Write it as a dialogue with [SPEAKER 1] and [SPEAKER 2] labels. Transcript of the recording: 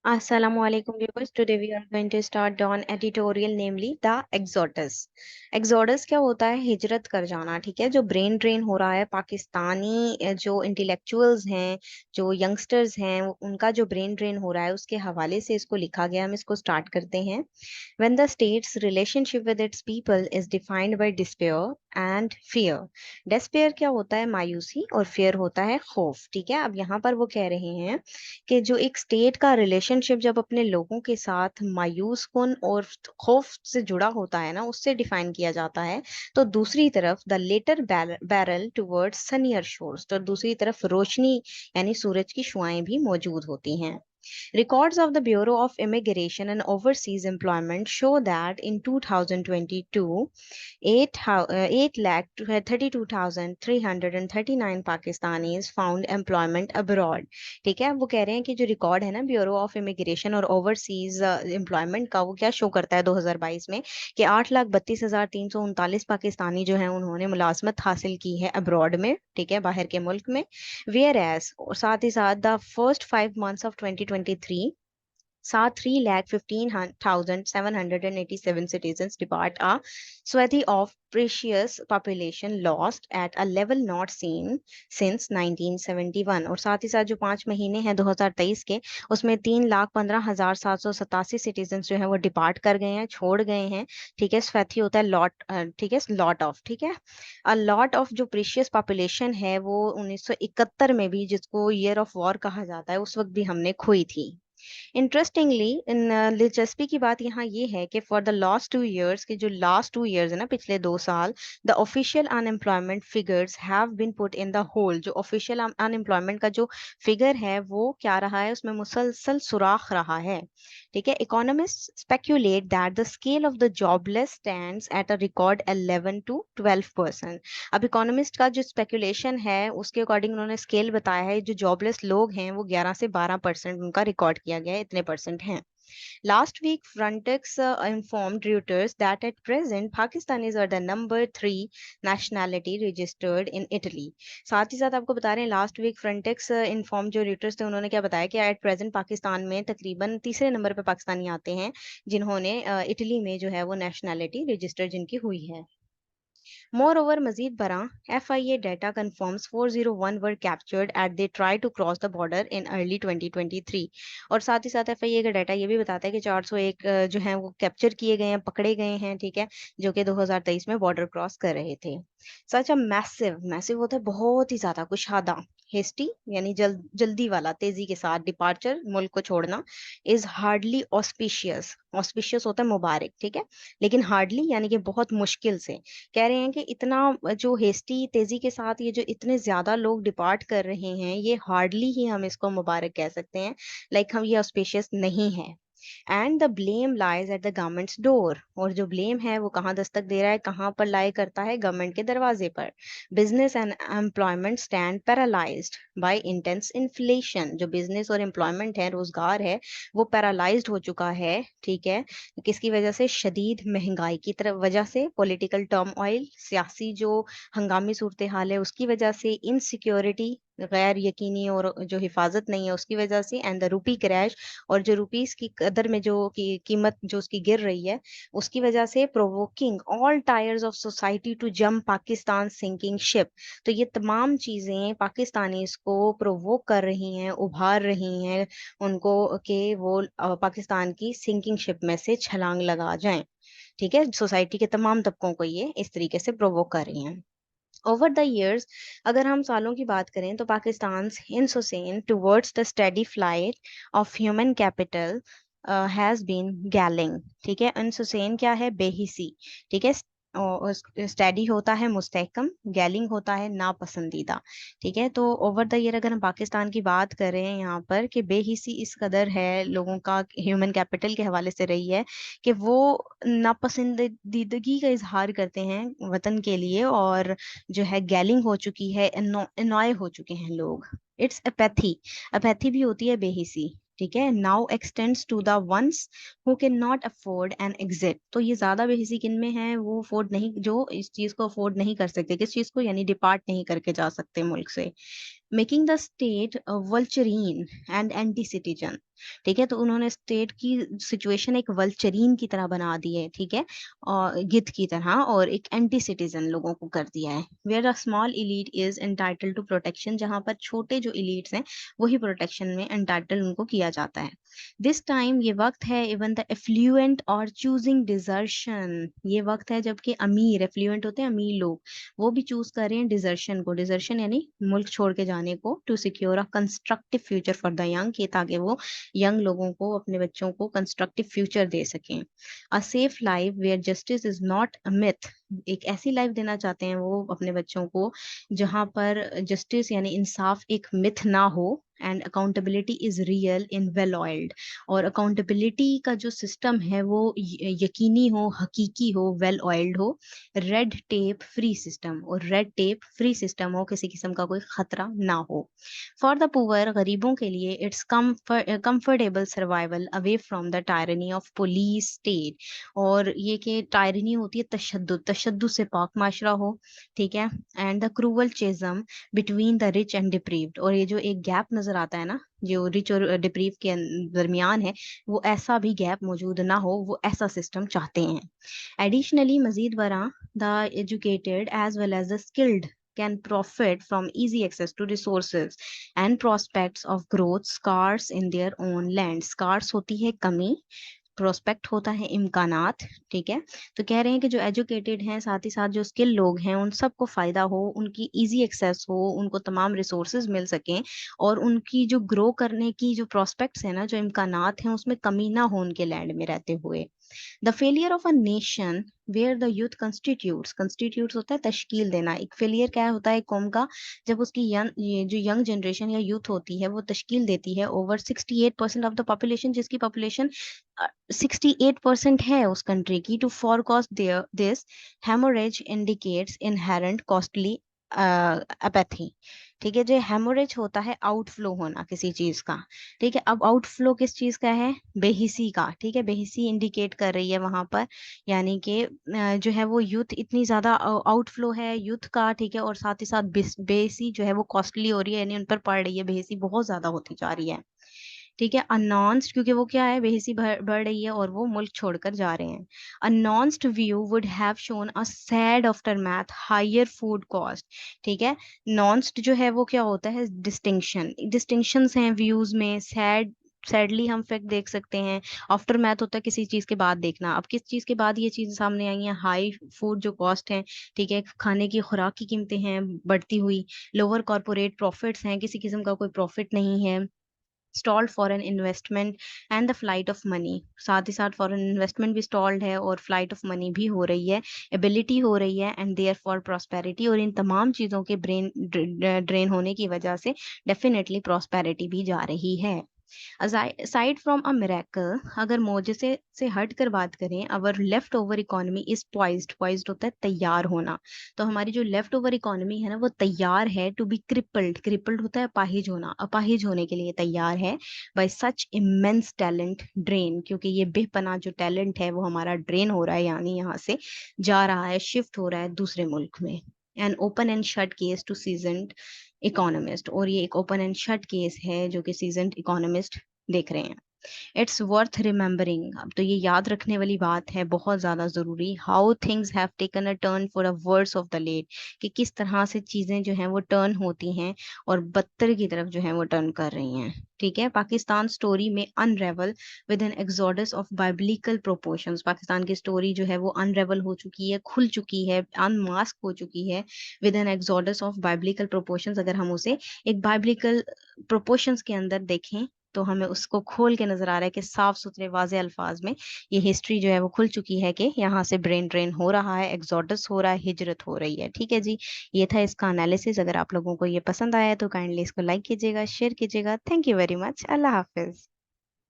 [SPEAKER 1] Assalamualaikum viewers. Today we are going to start on editorial, namely the exodus. exodus क्या होता है? हिजरत कर जाना। ठीक है, जो ब्रेन ड्रेन हो रहा है पाकिस्तानी जो इंटेलेक्चुअल्स हैं, जो यंगस्टर्स हैं, उनका जो ब्रेन ड्रेन हो रहा है, उसके हवाले से इसको लिखा गया। हम इसको स्टार्ट करते हैं। When the state's relationship with its people is defined by despair and fear. Despair क्या होता है? मायूसी। और fear होता है खौफ। ठीक है, अब यहाँ पर वो कह रहे हैं कि जो एक स्टेट का रिलेशनशिप जब अपने लोगों के साथ मायूस कुन और खौफ से जुड़ा होता है ना, उससे डिफाइन किया जाता है। तो दूसरी तरफ the latter barrel towards senior shores, तो दूसरी तरफ रोशनी यानी सूरज की शुआएं भी मौजूद होती हैं। Records of the Bureau of Immigration and Overseas Employment show that in 2022, 8,32,339 Pakistanis found employment abroad. ठीक है, वो कह रहे हैं कि जो रिकॉर्ड है ना ब्यूरो ऑफ इमिग्रेशन और ओवरसीज एम्प्लॉयमेंट का, वो क्या शो करता है 2022 में कि 8,32,339 पाकिस्तानी जो हैं उन्होंने मुलाजमत हासिल की है अब्रॉड में। ठीक है, बाहर के मुल्क में। वेयर एज और साथ ही साथ the first 5 months of 2023 saw 3,15,787 citizens depart, a swathe of precious population lost at a level not seen since 1971। और साथ ही साथ जो 5 महीने हैं 2023 के, उसमें 3,15,787 सिटीजन जो है वो डिपार्ट कर गए हैं, छोड़ गए हैं। ठीक है, स्वैथी होता है लॉट। ठीक है, लॉट ऑफ। ठीक है, अ लॉट ऑफ जो प्रीशियस पॉपुलेशन है वो 1971 में भी, जिसको ईयर ऑफ वॉर कहा जाता है, उस वक्त भी हमने खोई थी। इंटरेस्टिंगली इन दिलचस्पी की बात यहाँ ये है कि फॉर द लास्ट 2 years, के जो लास्ट 2 years है ना, पिछले 2 साल, the official unemployment figures have been put in the hole. जो ऑफिशियल अनएम्प्लॉयमेंट का जो फिगर है वो क्या रहा है? उसमें मुसलसल सुराख रहा है। ठीक है, economist speculate that the scale of the jobless stands at a record 11 to 12%। अब इकोनॉमिस्ट का जो स्पेकुलेशन है उसके अकॉर्डिंग उन्होंने स्केल बताया है, जो जॉबलेस लोग हैं वो 11 से 12% उनका रिकॉर्ड किया गया है, इतने परसेंट हैं। Last week, Frontex informed Reuters that at present, Pakistanis are the number 3 nationality registered in Italy. साथ ही साथ आपको बता रहे हैं, लास्ट वीक फ्रंटेक्स इन्फॉर्म जो रीडर्स थे उन्होंने क्या बताया कि एट प्रेजेंट पाकिस्तान में तकरीबन तीसरे नंबर पे पाकिस्तानी आते हैं जिन्होंने इटली में जो है वो नेशनैलिटी रजिस्टर जिनकी हुई है। Moreover, मजीद बरा FIA data confirms 401 were captured at they try to cross the border in early 2023। और साथ ही साथ FIA का डाटा ये भी बताता है कि 401 जो हैं वो कैप्चर किए गए हैं, पकड़े गए हैं। ठीक है, जो कि 2023 में बॉर्डर क्रॉस कर रहे थे। सच अ मैसिव, मैसिव होता है बहुत ही ज्यादा, कुशादा। हेस्टी यानी जल्दी वाला, तेजी के साथ डिपार्चर, मुल्क को छोड़ना, इज हार्डली ऑस्पिशियस। ऑस्पिशियस होता है मुबारक। ठीक है, लेकिन हार्डली यानी कि बहुत मुश्किल से। कह रहे हैं कि इतना जो हेस्टी तेजी के साथ ये जो इतने ज्यादा लोग डिपार्ट कर रहे हैं, ये हार्डली ही हम इसको मुबारक कह सकते हैं। लाइक हम ये ऑस्पिशियस नहीं है। And the blame lies at the governments door. और जो ब्लेम है वो कहाँ दस्तक दे रहा है, कहाँ पर लाई करता है? गवर्नमेंट के दरवाजे पर। Business and employment stand paralysed by intense inflation. जो बिजनेस और एम्प्लॉयमेंट है, रोजगार है, वो पैरालाइज्ड हो चुका है। ठीक है, किसकी वजह से? शदीद महंगाई की तरफ वजह से, पॉलिटिकल टर्म ऑयल, सियासी जो हंगामी सूरत हाल है उसकी वजह से, इनसिक्योरिटी, गैर यकीनी और जो हिफाजत नहीं है उसकी वजह से, एंड द रूपी क्रैश, और जो रुपीस की कदर में जो कीमत जो उसकी गिर रही है उसकी वजह से, provoking all tiers of society to jump Pakistan sinking ship. तो ये तमाम चीजें पाकिस्तानी को प्रोवोक कर रही हैं, उभार रही हैं उनको कि वो पाकिस्तान की सिंकिंग शिप में से छलांग लगा जाएं। ठीक है, सोसाइटी के तमाम तबकों को ये इस तरीके से प्रोवोक कर रही हैं। ओवर द years, अगर हम सालों की बात करें तो Pakistan insouciance towards the steady flight of human capital has been galling. ठीक है, इंसोसेन क्या है? बेहिसी। ठीक है, स्टडी होता है मुस्तहकम, गैलिंग होता है नापसंदीदा। ठीक है, तो ओवर द ईयर अगर हम पाकिस्तान की बात करें यहाँ पर कि बेहिसी इस कदर है लोगों का ह्यूमन कैपिटल के हवाले से रही है कि वो नापसंदीदगी का इजहार करते हैं वतन के लिए, और जो है गैलिंग हो चुकी है, एनॉय हो चुके हैं लोग। It's apathy. अपैथी भी होती है बेहिसी। ठीक है, now extends to the ones who can not afford an exit. तो ये ज्यादा बेहिसी किन में है? वो अफोर्ड नहीं, जो इस चीज को अफोर्ड नहीं कर सकते। किस चीज को? यानी डिपार्ट नहीं करके जा सकते मुल्क से। Making the state vulturine and anti citizen. ठीक है, तो उन्होंने स्टेट की सिचुएशन एक वल्चरीन की तरह बना दी है, ठीक है, और गिद्ध की तरह, और एक एंटी सिटीजन लोगों को कर दिया है। Where a small elite is entitled to protection, जहां पर छोटे जो इलीट्स हैं वही प्रोटेक्शन में एंटाइटल उनको किया जाता है। दिस टाइम, ये वक्त है, इवन द एफ्लुएंट और चूजिंग डिजर्शन, ये वक्त है जबकि अमीर, एफ्लुएंट होते हैं अमीर लोग, वो भी चूज कर रहे हैं डिजर्शन को, डिजर्शन यानी मुल्क छोड़ के जाने को, to secure a constructive future for the young, कि ताकि वो यंग लोगों को, अपने बच्चों को कंस्ट्रक्टिव फ्यूचर दे सकें। A safe life where justice is not a myth, एक ऐसी लाइफ देना चाहते हैं वो अपने बच्चों को जहां पर जस्टिस यानी इंसाफ एक मिथ ना हो, and accountability is real in well oiled, और अकाउंटेबिलिटी का जो सिस्टम है वो यकीनी हो, हकीकी हो, वेल ऑयल्ड हो, रेड टेप फ्री सिस्टम, और रेड टेप फ्री सिस्टम हो, किसी किस्म का कोई खतरा ना हो। फॉर द पुअर, गरीबों के लिए it's comfortable survival away from the tyranny of police state, और ये कि टायरनी होती है तशद्दुद, तशद्दुद से पाक माशरा हो, ठीक है, and the cruel chasm between the rich and deprived, और ये जो एक गैप नजर आता है ना, जो रिच और डिप्रीव के दरमियान है, वो ऐसा भी गैप मौजूद ना हो, वो ऐसा सिस्टम चाहते हैं। एडिशनली, मजीद बरा, the educated as well as the skilled can profit from easy access to resources and prospects of growth scarce in their own land। scarce होती है कमी, प्रोस्पेक्ट होता है इम्कानात, ठीक है। तो कह रहे हैं कि जो एजुकेटेड हैं, साथ ही साथ जो स्किल लोग हैं, उन सबको फायदा हो, उनकी इजी एक्सेस हो, उनको तमाम रिसोर्सेज मिल सकें, और उनकी जो ग्रो करने की जो प्रोस्पेक्ट्स है ना, जो इम्कानात हैं, उसमें कमी ना हो उनके लैंड में रहते हुए। The failure of a nation where the youth constitutes होता है तश्कील देना, एक फेलियर क्या होता है कौम का, जब उसकी यंग, ये जो यंग जनरेशन या यूथ होती है वो तश्कील देती है ओवर 68% ऑफ द पॉपुलेशन, जिसकी पॉपुलेशन 68% है उस कंट्री की। To forecast there this haemorrhage indicates inherent costly apathy. ठीक है, जो हेमोरेज होता है आउटफ्लो होना किसी चीज का, ठीक है। अब आउटफ्लो किस चीज का है, बेहिसी का, ठीक है, बेहिसी इंडिकेट कर रही है वहां पर, यानी कि जो है वो यूथ इतनी ज्यादा आउटफ्लो है यूथ का, ठीक है, और साथ ही साथ बेहिसी जो है वो कॉस्टली हो रही है, यानी उन पर पड़ रही है, बेहिसी बहुत ज्यादा होती जा रही है, ठीक है। अनॉन्स्ड, क्योंकि वो क्या है, बेहिसी बढ़ रही है और वो मुल्क छोड़कर जा रहे हैं। Nuanced view would have shown a sad aftermath higher food cost, ठीक है। नॉन्स्ड जो है वो क्या होता है, डिस्टिंक्शन, डिस्टिंक्शंस हैं व्यूज में, सैडली हम फैक्ट देख सकते हैं। आफ्टर मैथ होता है किसी चीज के बाद देखना, अब किस चीज के बाद ये चीजें सामने आई हैं, हाई फूड जो कॉस्ट है, ठीक है, खाने की खुराक की कीमतें हैं बढ़ती हुई, लोअर कॉर्पोरेट प्रॉफिट्स हैं, किसी किस्म का कोई प्रॉफिट नहीं है, stalled foreign investment and the flight of money, साथ ही साथ फॉरेन इन्वेस्टमेंट भी स्टॉल्ड है और फ्लाइट ऑफ मनी भी हो रही है, एबिलिटी हो रही है, एंड देयर फॉर प्रॉस्पेरिटी, और इन तमाम चीज़ों के ब्रेन ड्रेन होने की वजह से डेफिनेटली प्रॉस्पेरिटी भी जा रही है। असाइड फ्रॉम अ मिरेकल, अगर मोजे से हट कर बात करें, our leftover economy is poised, poised होता है तैयार होना, तो हमारी जो लेफ्ट ओवर इकोनॉमी है ना वो तैयार है टू बी क्रिपल्ड, क्रिपल्ड होता है अपाहिज होना, अपाहिज होने के लिए तैयार है, बाय सच इमेंस टैलेंट ड्रेन, क्योंकि ये बेपनाह जो टैलेंट है वो हमारा ड्रेन हो रहा है, यानी यहाँ से जा रहा है, शिफ्ट हो रहा है दूसरे मुल्क में। An open and shut case to season economist, और ये एक ओपन एंड शट केस है जो कि सीजन इकोनॉमिस्ट देख रहे हैं। इट्स वर्थ रिमेम्बरिंग, अब तो ये याद रखने वाली बात है, बहुत ज्यादा जरूरी, how things have taken a turn for a worse of the late, कि किस तरह से चीजें जो हैं वो टर्न होती हैं और बदतर की तरफ जो है वो टर्न कर रही हैं, ठीक है। पाकिस्तान स्टोरी में अनरेवल with N exodus of biblical proportions, Pakistan की स्टोरी जो है वो अनरेवल हो चुकी है, खुल चुकी है, अनमास्क हो चुकी है, with N exodus of biblical proportions, अगर हम उसे एक बाइबलिकल प्रोपोर्शंस के अंदर देखें तो हमें उसको खोल के नजर आ रहा है कि साफ सुथरे वाजे अल्फाज में ये हिस्ट्री जो है वो खुल चुकी है कि यहाँ से ब्रेन ड्रेन हो रहा है, एग्जोडस हो रहा है, हिजरत हो रही है, ठीक है जी। ये था इसका एनालिसिस, अगर आप लोगों को ये पसंद आया है तो काइंडली इसको लाइक कीजिएगा, शेयर कीजिएगा। Thank you very much, Allah Hafiz.